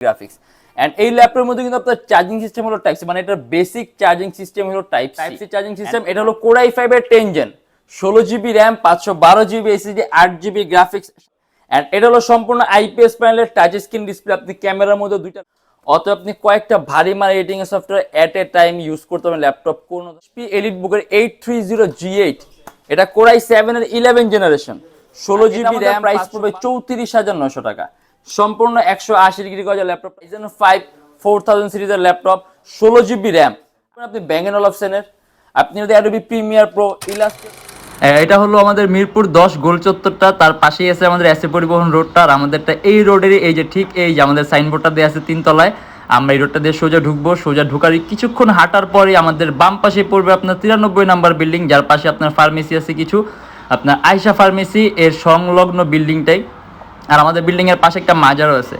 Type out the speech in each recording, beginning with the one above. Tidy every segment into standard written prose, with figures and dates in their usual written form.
Graphics and এই ল্যাপটপের মধ্যে কিন্তু আপনার চার্জিং সিস্টেম হলো টাইপ সি, মানে এটার বেসিক চার্জিং সিস্টেম হলো টাইপ সি চার্জিং সিস্টেম। এটা হলো কোর i5 এর 10 gen, 16 GB RAM, 512 GB SSD, 8 GB graphics and এটা হলো সম্পূর্ণ আইপিএস প্যানেলের টাচ স্ক্রিন ডিসপ্লে। আপনি ক্যামেরার মধ্যে দুইটা অত আপনি কয়েকটা ভারী মার এডিটিং এর সফটওয়্যার এট এ টাইম ইউজ করতে পারবেন ল্যাপটপ। কোন HP এলিট বুকের 830G8, এটা কোর i7 এর 11 জেনারেশন, 16 জিবি র্যাম, প্রাইস পড়বে 34,900 টাকা। সম্পূর্ণ 180 ডিগ্রি করা ল্যাপটপ, Ryzen 5 4000 সিরিজের ল্যাপটপ, 16 জিবি র্যাম। আপনি ব্যাং এন্ড অলপশনের আপনি যদি অ্যাডোবি প্রিমিয়ার প্রো ইলাস্ট্রেটর। এটা হলো আমাদের মিরপুর 10 গোল চত্বরটা, তার পাশেই আছে আমাদের এসএ পরিবহন রোডটা। আর আমাদেরটা এই রোডেরই এই যে ঠিক এই যে আমাদের সাইনবোর্ডটা দেওয়া আছে 3 তলায়। আমরা এই রোডটা দিয়ে সোজা ঢুকবো, সোজা ঢুকার কিছুক্ষণ হাঁটার পরে আমাদের বাম পাশে পড়বে আপনার 93 নাম্বার বিল্ডিং, যার পাশে আপনার ফার্মেসি আছে কিছু, আপনার আয়শা ফার্মেসি এর সংলগ্ন বিল্ডিংটাই। আর আমাদের বিল্ডিং এর পাশে একটা মাজারও আছে।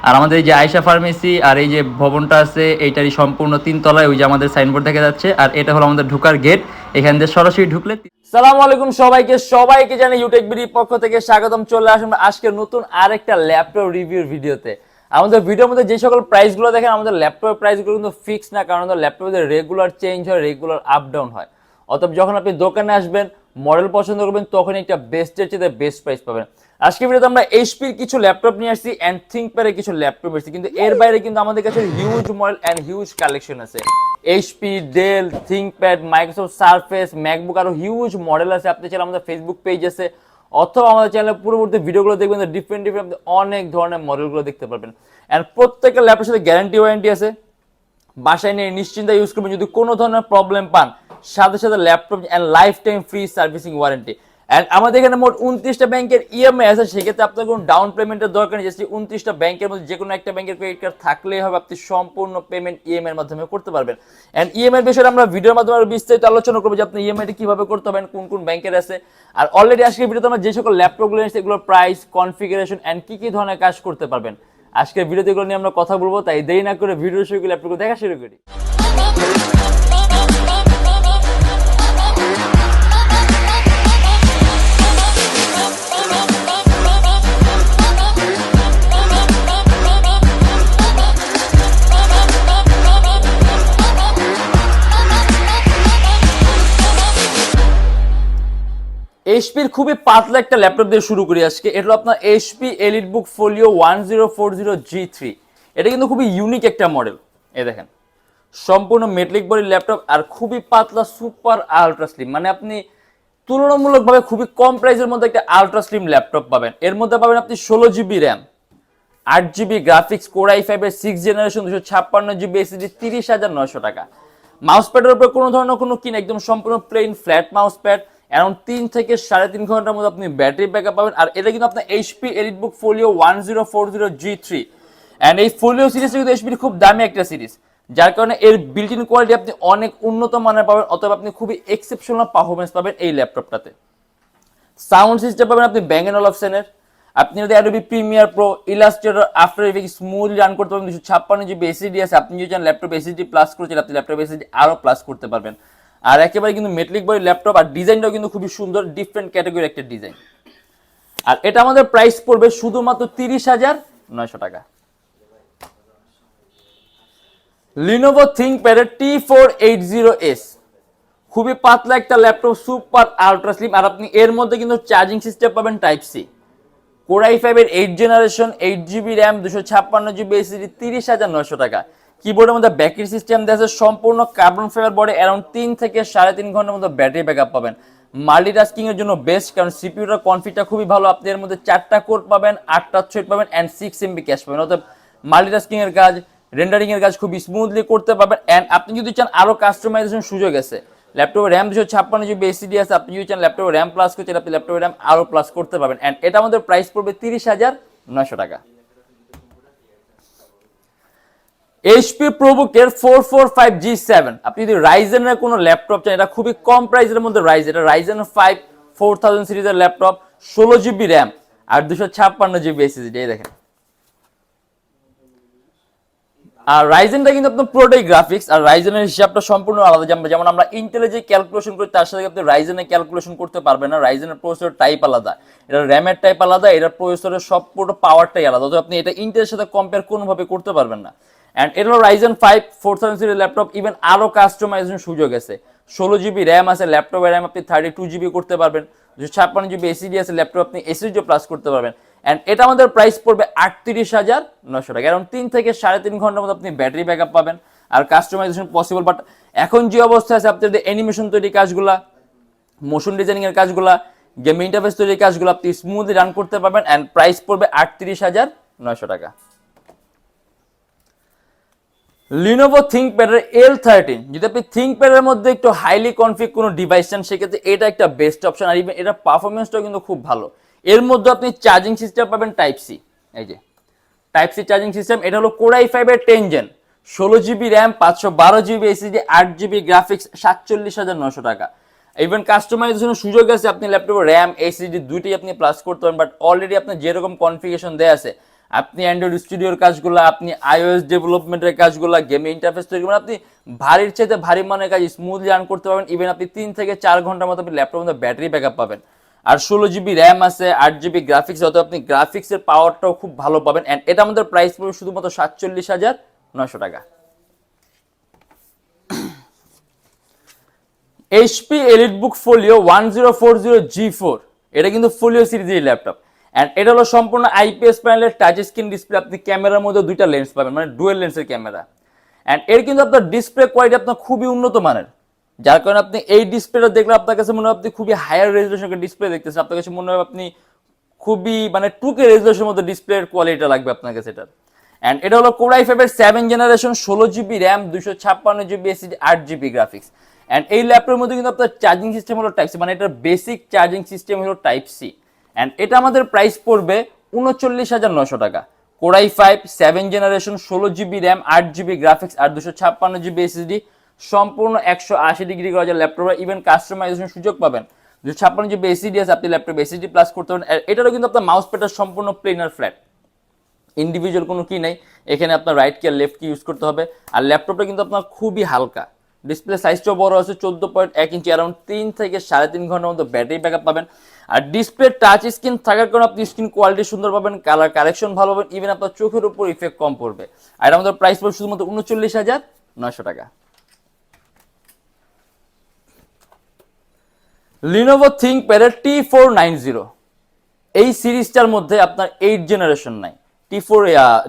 আর আমাদের এই যে আয়শা ফার্মেসি আর এই যে ভবনটা আছে এইটারই সম্পূর্ণ 3 তলায় ওই যে আমাদের সাইনবোর্ড দেখা যাচ্ছে। আর এটা হলো আমাদের ঢোকার গেট, এখান দিয়ে সরাসরি ঢুকলে। সালামু আলাইকুম সবাইকে জানি ইউটেকবিডি পক্ষ থেকে স্বাগতম। চলে আসুন আজকে নতুন আরেকটা ল্যাপটপ রিভিউর ভিডিওতে। আমাদের ভিডিওর মধ্যে যে সকল প্রাইসগুলো দেখেন, আমাদের ল্যাপটপের প্রাইসগুলো কিন্তু ফিক্স না, কারণ আমাদের ল্যাপটপের রেগুলার চেঞ্জ হয়, রেগুলার আপ ডাউন হয়। অতএব যখন আপনি দোকানে আসবেন, মডেল পছন্দ করবেন, তখন একটা বেস্টের চেয়ে বেস্ট প্রাইস পাবেন। আজকে ভিডিওতে আমরা এইচপির কিছু ল্যাপটপ নিয়ে আসছি এন্ড থিংকপ্যাডের কিছু ল্যাপটপ আসছি, কিন্তু এর বাইরে কিন্তু আমাদের কাছে huge model and huge collection আছে। HP, Dell, ThinkPad, Microsoft Surface, MacBook, আরো হিউজ মডেল আছে। আপনি চাইলে আমাদের ফেসবুক পেজ আছে অথবা আমাদের চ্যানেলে পূর্ববর্তী ভিডিওগুলো দেখবেন, ডিফারেন্ট অনেক ধরনের মডেলগুলো দেখতে পারবেন। এন্ড প্রত্যেকটা ল্যাপটপের সাথে গ্যারান্টি ওয়ারেন্টি আছে। বাসায় নিয়ে নিশ্চিন্তে ইউজ করবেন, যদি কোনো ধরনের প্রবলেম পান সাথে সাথে laptop and life time free servicing warranty. And আমাদের এখানে মোট 29টা ব্যাংকের ইএমআই আছে, সেক্ষেত্রে আপনার কোনো ডাউন পেমেন্টের দরকার নেই। জাস্ট 29টা ব্যাংকের মধ্যে যে কোনো একটা ব্যাংকের ক্রেডিট কার্ড থাকলেই হবে, আপনি সম্পূর্ণ পেমেন্ট ইএমআই এর মাধ্যমে করতে পারবেন। এন্ড ইএমআই এর বিষয়ে আমরা ভিডিওর মাধ্যমে আরো বিস্তারিত আলোচনা করব যে আপনি ইএমআইটা কিভাবে করতে পারবেন, কোন কোন ব্যাংকের আছে। আর অলরেডি আজকের ভিডিওতে আমরা যে সকল ল্যাপটপগুলো আছে এগুলোর প্রাইস, কনফিগারেশন এন্ড কি কি ধরনের কাজ করতে পারবেন, আজকের ভিডিওতে এগুলো নিয়ে আমরা কথা বলবো। তাই দেরি না করে ভিডিও শুরু করে ল্যাপটপগুলো দেখা শুরু করি। এইচপির খুবই পাতলা একটা ল্যাপটপ দিয়ে শুরু করি আজকে। এটা হলো আপনার HP EliteBook Folio 1040G3। এটা কিন্তু খুবই ইউনিক একটা মডেল। এই দেখেন, সম্পূর্ণ মেটালিক বডির ল্যাপটপ আর খুবই পাতলা, সুপার আলট্রা স্লিম। মানে আপনি তুলনামূলকভাবে খুবই কম প্রাইসের মধ্যে একটা আলট্রা স্লিম ল্যাপটপ পাবেন। এর মধ্যে পাবেন আপনি 16 GB RAM, 8 GB graphics, core i5 এর 6 জেনারেশন, 256 জিবি এসএসডি, 30,900 টাকা। মাউস প্যাডের উপরে কোনো ধরনের কোনো কিন, একদম সম্পূর্ণ plain flat mouse pad. Around 3 থেকে 3.5 ঘন্টার মধ্যে আপনি ব্যাটারি ব্যাকআপ পাবেন। আর এটা কিন্তু আপনার HP EliteBook Folio 1040G3 and এই ফোলিও সিরিজটা কিন্তু এইচপির খুব দামি একটা সিরিজ, যার কারণে এর বিল্ট ইন কোয়ালিটি আপনি অনেক উন্নত মানের পাবেন। অতএব আপনি খুবই এক্সেপশনাল পারফরম্যান্স পাবেন এই ল্যাপটপটাতে। সাউন্ড সিস্টেম পাবেন আপনি ব্যাং এন্ড অলপশনের। আপনি যদি Adobe Premiere Pro, Illustrator, after effects smoothly run করতে পারবেন। 256 জিবি এসএসডি আছে, আপনি যদি চান ল্যাপটপ এসএসডি প্লাস করতে, আপনি ল্যাপটপ এসএসডি আরো প্লাস করতে পারবেন। আর একেবারে কিন্তু মেটালিক বডি ল্যাপটপ, আর ডিজাইনটাও কিন্তু খুবই সুন্দর, ডিফারেন্ট ক্যাটাগরির একটা ডিজাইন। আর এটা আমাদের প্রাইস পড়বে শুধুমাত্র 30,900 টাকা। লিনোভো থিংকপ্যাড T480S, খুবই পাতলা একটা ল্যাপটপ, সুপার আলট্রা স্লিম। আর আপনি এর মধ্যে কিন্তু চার্জিং সিস্টেম পাবেন টাইপ সি, কোর i5 এর 8 generation, 8 GB RAM, 256 GB SSD, 30,900 টাকা। কিবোর্ডের মধ্যে ব্যাটারি সিস্টেম দেওয়া আছে, সম্পূর্ণ কার্বন ফাইবার বডি, অ্যারাউন্ড 3 থেকে 3.5 ঘন্টার মধ্যে ব্যাটারি ব্যাকআপ পাবেন। মাল্টিটাস্কিং এর জন্য বেস্ট, কারণ সিপিইউটার কনফিগটা খুবই ভালো। আপনি এর মধ্যে 4টা কোর পাবেন, 8টা থ্রেড পাবেন এন্ড 6 MB ক্যাশ পাবেন। অর্থাৎ মাল্টিটাস্কিং এর কাজ, রেন্ডারিং এর কাজ খুবই স্মুথলি করতে পারবেন। এন্ড আপনি যদি চান আরো কাস্টমাইজেশন সুযোগ আছে, ল্যাপটপের র্যাম 256 জিবি এসএসডি আছে, আপনি যদি চান ল্যাপটপের র্যাম প্লাস করতে, আপনি ল্যাপটপের র্যাম আরো প্লাস করতে পারবেন। এন্ড এটা আমাদের প্রাইস পড়বে 30,900 টাকা। এইচপি প্রোবুকের 445G7, আপনি যদি রাইজেনের কোনো ল্যাপটপ চান, এটা খুবই কম প্রাইসের মধ্যে এটা Ryzen 5 4000 সিরিজের ল্যাপটপ, 16 জিবি র্যাম আর 256 জিবি এসএসডি। এই দেখেন, আর রাইজেনটা কিন্তু আপনার পুরোটাই গ্রাফিক্স, আর রাইজেনের হিসাবটা সম্পূর্ণ আলাদা। যেমন আমরা ইন্টেলে যে ক্যালকুলেশন করি তার সাথে আপনি রাইজেনে ক্যালকুলেশন করতে পারবেন না। রাইজেনের প্রসেসর টাইপ আলাদা, এটা র্যামের টাইপ আলাদা, এটা প্রসেসরের সব পুরো পাওয়ারটাই আলাদা, তো আপনি এটা ইন্টেলের সাথে কম্পেয়ার কোনোভাবে করতে পারবেন না। অ্যান্ড এটা হলো রাইজেন 5 4000 সিরিজ ল্যাপটপ। ইভেন আরো কাস্টমাইজেশন সুযোগ আছে, 16 জিবি র্যাম আছে, ল্যাপটপের র্যাম আপনি 32 জিবি করতে পারবেন, 256 জিবি এসিডি আছে, ল্যাপটপ আপনি এসএসডি প্লাস করতে পারবেন। এন্ড এটা আমাদের প্রাইস পড়বে 38,900 টাকা। কারণ 3 থেকে 3.5 ঘন্টার মধ্যে আপনি ব্যাটারি ব্যাকআপ পাবেন, আর কাস্টমাইজেশন পসিবল। বাট এখন যে অবস্থা আছে আপনাদের অ্যানিমেশন তৈরি কাজগুলা, মোশন ডিজাইনিং এর কাজগুলা, গেম ইন্টারফেস তৈরির কাজগুলো আপনি স্মুথলি রান করতে পারবেন। এন্ড প্রাইস পড়বে 38,900 টাকা। লিনোভো থিংকপ্যাড এর L13, যদি আপনি থিংকপ্যাডের মধ্যে একটু হাইলি কনফিগ কোনো ডিভাইস চান সেক্ষেত্রে এটা একটা বেস্ট অপশন। আর ইভেন এটা পারফরমেন্সটাও কিন্তু খুব ভালো। এর মধ্যে আপনি চার্জিং সিস্টেম পাবেন টাইপ সি, এই যে টাইপ সি চার্জিং সিস্টেম। এটা হলো কোর i5 এর 10 gen, 16 GB RAM, 512 GB SSD, 8 GB graphics, 47,900 টাকা। ইভেন কাস্টমাইজেশনের সুযোগ আছে, আপনি ল্যাপটপে র্যাম এসএসডি দুইটাই আপনি প্লাস করতে পারেন। বাট অলরেডি আপনার যেরকম কনফিগারেশন দেয়া আছে, আপনি অ্যান্ড্রয়েড স্টুডিওর কাজগুলো, আপনি আইওএস ডেভেলপমেন্টের কাজগুলো, গেম ইন্টারফেস তৈরি করবেন, আপনি ভারীর চাইতে ভারী মানের কাজ স্মুথলি রান করতে পারবেন। ইভেন আপনি 3 থেকে 4 ঘন্টার মতো আপনি ল্যাপটপের মধ্যে ব্যাটারি ব্যাকআপ পাবেন। আর 16 জিবি র্যাম আছে, 8 জিবি গ্রাফিক্স, অত আপনি গ্রাফিক্সের পাওয়ারটাও খুব ভালো পাবেন। অ্যান্ড এটা আমাদের প্রাইস পড়বে শুধুমাত্র 47,900 টাকা। HP EliteBook Folio 1040G4, এটা কিন্তু ফোলিও সিরিজের ল্যাপটপ। এন্ড এটা হলো সম্পূর্ণ আইপিএস প্যানেলের টাচ স্ক্রিন ডিসপ্লে। আপনি ক্যামেরার মধ্যে দুইটা লেন্স পাবেন, মানে ডুয়েল লেন্সের ক্যামেরা। এন্ড এর কিন্তু আপনার ডিসপ্লে কোয়ালিটি আপনার খুবই উন্নত মানের, যার কারণে আপনি এই ডিসপ্লেটা দেখলে আপনার কাছে মনে হয় আপনি খুবই হায়ার রেজলিউশনের ডিসপ্লে দেখতেছেন। আপনার কাছে মনে হয় আপনি খুবই মানে 2K রেজলিউশনের মধ্যে ডিসপ্লের কোয়ালিটিটা লাগবে আপনার কাছে এটার। এন্ড এটা হলো কোর i5 এর 7 generation, 16 GB RAM, 256 GB SSD, 8 GB graphics. And এই ল্যাপটপের মধ্যে কিন্তু আপনার চার্জিং সিস্টেম হলো টাইপ সি, মানে এটার বেসিক চার্জিং সিস্টেম হলো টাইপ সি। এন্ড এটা আমাদের প্রাইস পড়বে 39,900 টাকা। Core i5 7 generation, 16 GB RAM, 8 GB graphics, আর 256 জিবি এসএসডি, সম্পূর্ণ 180 ডিগ্রি করা যায় ল্যাপটপে। ইভেন কাস্টমাইজেশন সুযোগ পাবেন, 256 জিবি এসএসডি আছে, আপনি ল্যাপটপে এসএসডি প্লাস করতে পারেন। এটারও কিন্তু আপনার মাউস প্যাডটা সম্পূর্ণ প্লেনার ফ্ল্যাট, ইন্ডিভিজুয়াল কোনো কি নাই, এখানে আপনার রাইট কি আর লেফট কি ইউজ করতে হবে। আর ল্যাপটপটা কিন্তু আপনার খুবই হালকা, ডিসপ্লে সাইজটাও বড় আছে, 14.1 ইঞ্চি, অ্যারাউন্ড 3 থেকে 3.5 ঘন্টার মতো ব্যাটারি ব্যাকআপ পাবেন। আর ডিসপ্লে টাচ স্ক্রিন থাকার কারণে আপনি স্ক্রিন কোয়ালিটি সুন্দর পাবেন, কালার কারেকশন ভালো পাবেন, ইভেন আপনার চোখের উপর ইফেক্ট কম পড়বে। আর আমাদের প্রাইস পড়বে শুধুমাত্র 39,900 টাকা। লিনোভো থিংকপ্যাড এর T490, এই সিরিজটার মধ্যে আপনার 8 জেনারেশন নাই,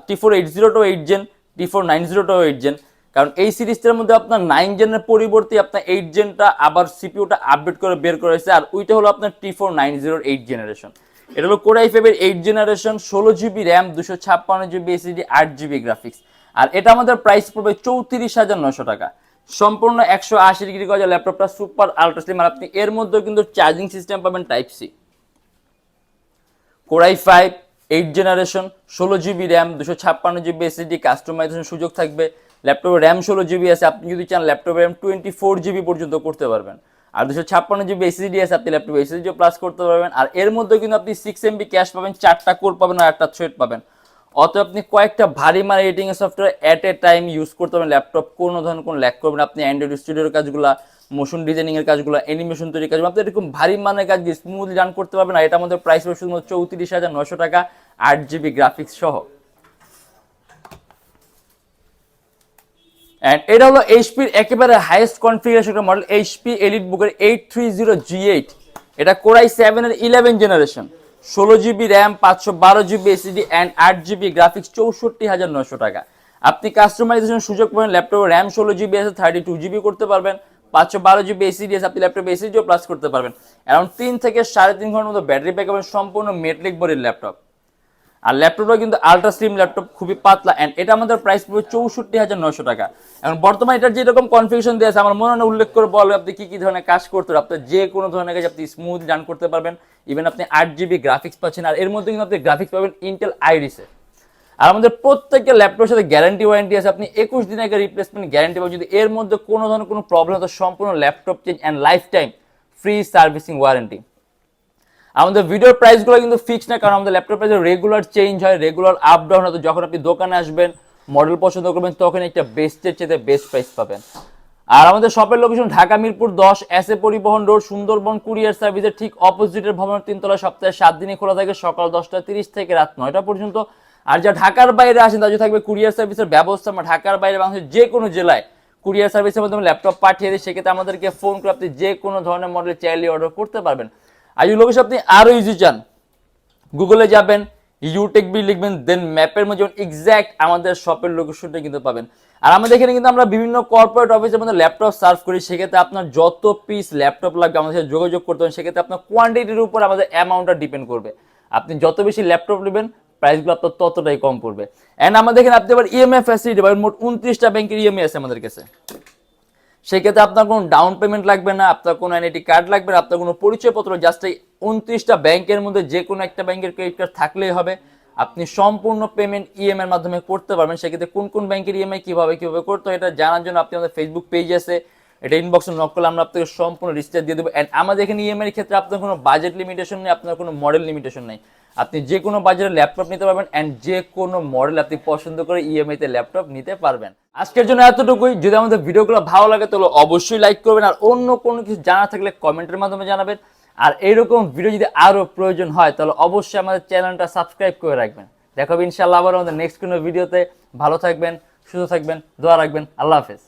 T480টাও 8 জেন, T490টাও 8 জেন। কারণ এই সিরিজটার মধ্যে আপনার 9 জেনের পরিবর্তে আপনার 8 জেনটা আবার সিপিইউটা আপডেট করে বের করেছে। আর ওইটা হলো আপনার T490 8 জেনারেশন। এটা হলো কোর i5 এর 8 generation, 16 GB RAM, 256 GB SSD, 8 GB graphics. আর এটা আমাদের প্রাইস পড়বে 34,900 টাকা। সম্পূর্ণ 180 ডিগ্রি করা ল্যাপটপটা সুপার আলট্রা স্লিম। আর আপনি এর মধ্যে কিন্তু চার্জিং সিস্টেম পাবেন type C. Core i5 8 generation, 16 GB RAM, 256 GB SSD, customisation সুযোগ থাকবে। ল্যাপটপের র্যাম 16 জিবি আছে, আপনি যদি চান ল্যাপটপের র্যাম 24 জিবি পর্যন্ত করতে পারবেন। আর 256 জিবি এসএসডি আছে, আপনি ল্যাপটপে এসএসডি প্লাস করতে পারবেন। আর এর মধ্যে কিন্তু আপনি 6 এমবি ক্যাশ পাবেন, 4টা কোর পাবেন, আর একটা থ্রেড পাবেন। অতএব আপনি কয়েকটা ভারী মানের এডিটিং এর সফটওয়্যার এট এ টাইম ইউজ করতে পারবেন। ল্যাপটপ কোনো ধরনের কোনো ল্যাগ করবে না। আপনি অ্যান্ড্রয়েড স্টুডিওর কাজগুলো, মোশন ডিজাইনিং এর কাজগুলো, অ্যানিমেশন তৈরির কাজগুলো আপনি এরকম ভারী মানের কাজ স্মুথলি রান করতে পারবেন। আর এটা আমাদের প্রাইস পড়বে শুধুমাত্র 34,900 টাকা, 8 জিবি গ্রাফিক্স সহ। এন্ড এটা হলো এইচপির একেবারে highest configuration model, HP EliteBook এর 830G8। এটা কোর i7 এর 11 generation, 16 GB RAM, 512 GB SSD, and 8 GB graphics, 64,900 টাকা। আপনি কাস্টমাইজেশন সুযোগ পাবেন, ল্যাপটপে র্যাম 16 জিবি আছে, 32 জিবি করতে পারবেন, 512 জিবি এসএসডি আছে, আপনি ল্যাপটপে এসএসডিও প্লাস করতে পারবেন। অ্যারাউন্ড 3 থেকে 3.5 ঘন্টার মতো ব্যাটারি ব্যাকআপ, সম্পূর্ণ মেটালিক বডির ল্যাপটপ। আর ল্যাপটপটা কিন্তু আলট্রা স্লিম ল্যাপটপ, খুবই পাতলা। এন্ড এটা আমাদের প্রাইস পড়বে 64,900 টাকা। এখন বর্তমানে এটার যেরকম কনফিগারেশন দেওয়া আছে, আমার মনে হয় উল্লেখ করে বলবে আপনি কি কি ধরনের কাজ করতে পারবেন। আপনি যে কোনো ধরনের কাজ আপনি স্মুথ রান করতে পারবেন। ইভেন আপনি 8 জিবি গ্রাফিক্স পাচ্ছেন, আর এর মধ্যে কিন্তু আপনি গ্রাফিক্স পাবেন ইন্টেল আইরিসে। আর আমাদের প্রত্যেকটা ল্যাপটপের সাথে গ্যারান্টি ওয়ারেন্টি আছে, আপনি 21 দিনের আগে রিপ্লেসমেন্ট গ্যারান্টি পাবেন। যদি এর মধ্যে কোনো ধরনের কোনো প্রবলেম হয়, সম্পূর্ণ laptop change and life time free servicing warranty. আমাদের ভিডিওর প্রাইসগুলো কিন্তু ফিক্স না, কারণ আমাদের ল্যাপটপ প্রাইস রেগুলার চেঞ্জ হয়, রেগুলার আপ ডাউন হয়। তো যখন আপনি দোকানে আসবেন, মডেল পছন্দ করবেন তখন একটা বেস্টের চেয়ে বেস্ট প্রাইস পাবেন। আর আমাদের শপের লোকেশন ঢাকা মিরপুর 10 এসএ পরিবহন রোড, সুন্দরবন কুরিয়ার সার্ভিসের ঠিক অপোজিটের ভবনের 3 তলা, সপ্তাহে 7 দিনই খোলা থাকে, সকাল 10:30 থেকে রাত 9টা পর্যন্ত। আর যা ঢাকার বাইরে আসেন তাদের থাকবে কুরিয়ার সার্ভিসের ব্যবস্থা। আমরা ঢাকার বাইরে বাংলাদেশের যে কোনো জেলায় কুরিয়ার সার্ভিসের মাধ্যমে ল্যাপটপ পাঠিয়ে দিই, সেক্ষেত্রে আমাদেরকে ফোন করে আপনি যে কোনো ধরনের মডেল চাইলে অর্ডার করতে পারবেন। আর এই লোকেশন আপনি আরো ইজি চান, গুগলে যাবেন, ইউটেকবি লিখবেন, দেন ম্যাপের মধ্যে এক্স্যাক্ট আমাদের শপের লোকেশনটা কিন্তু পাবেন। আর আমাদের এখানে কিন্তু আমরা বিভিন্ন কর্পোরেট অফিসের মধ্যে ল্যাপটপ সার্ভ করি, সেক্ষেত্রে আপনার যত পিস ল্যাপটপ লাগবে আমাদের সাথে যোগাযোগ করতে হবে, সেক্ষেত্রে আপনার কোয়ান্টিটির উপর আমাদের অ্যামাউন্টটা ডিপেন্ড করবে। আপনি যত বেশি ল্যাপটপ নেবেন প্রাইসগুলো আপনার ততটাই কম পড়বে। অ্যান্ড আমাদের এখানে আপনি আবার ইএমআই ফ্যাসিলিটি পাবেন, মোট 29টা ব্যাংকের ইএমআই আছে আমাদের কাছে। সেক্ষেত্রে আপনার কোনো ডাউন পেমেন্ট লাগবে না, আপনার কোনো এনআইডি কার্ড লাগবে না, আপনার কোনো পরিচয়পত্র, জাস্ট এই 29টা ব্যাংকের মধ্যে যে কোনো একটা ব্যাংকের ক্রেডিট কার্ড থাকলেই হবে। আপনি সম্পূর্ণ পেমেন্ট ইএমআই এর মাধ্যমে করতে পারবেন। সেক্ষেত্রে কোন কোন ব্যাংকের ইএমআই কিভাবে করতে হয় এটা জানার জন্য আপনি আমাদের ফেসবুক পেজ আছে, এটা ইনবক্সে নক করলে আমরা আপনাকে সম্পূর্ণ রিস্টার দিয়ে দেবো। অ্যান্ড আমাদের এখানে ইএমআই এর ক্ষেত্রে আপনার কোনো বাজেট লিমিটেশন নেই, আপনার কোনো মডেল লিমিটেশন নেই। আপনি যে কোনো বাজারে ল্যাপটপ নিতে পারবেন অ্যান্ড যে কোনো মডেল আপনি পছন্দ করে ইএমআই তে ল্যাপটপ নিতে পারবেন। আজকের জন্য এতটুকুই। যদি আমাদের ভিডিওগুলো ভালো লাগে তাহলে অবশ্যই লাইক করবেন, আর অন্য কোনো কিছু জানা থাকলে কমেন্টের মাধ্যমে জানাবেন। আর এইরকম ভিডিও যদি আরো প্রয়োজন হয় তাহলে অবশ্যই আমাদের চ্যানেলটা সাবস্ক্রাইব করে রাখবেন। দেখা হবে ইনশাআল্লাহ আবার আমাদের নেক্সট কোনো ভিডিওতে। ভালো থাকবেন, সুস্থ থাকবেন, দোয়া রাখবেন। আল্লাহ হাফেজ।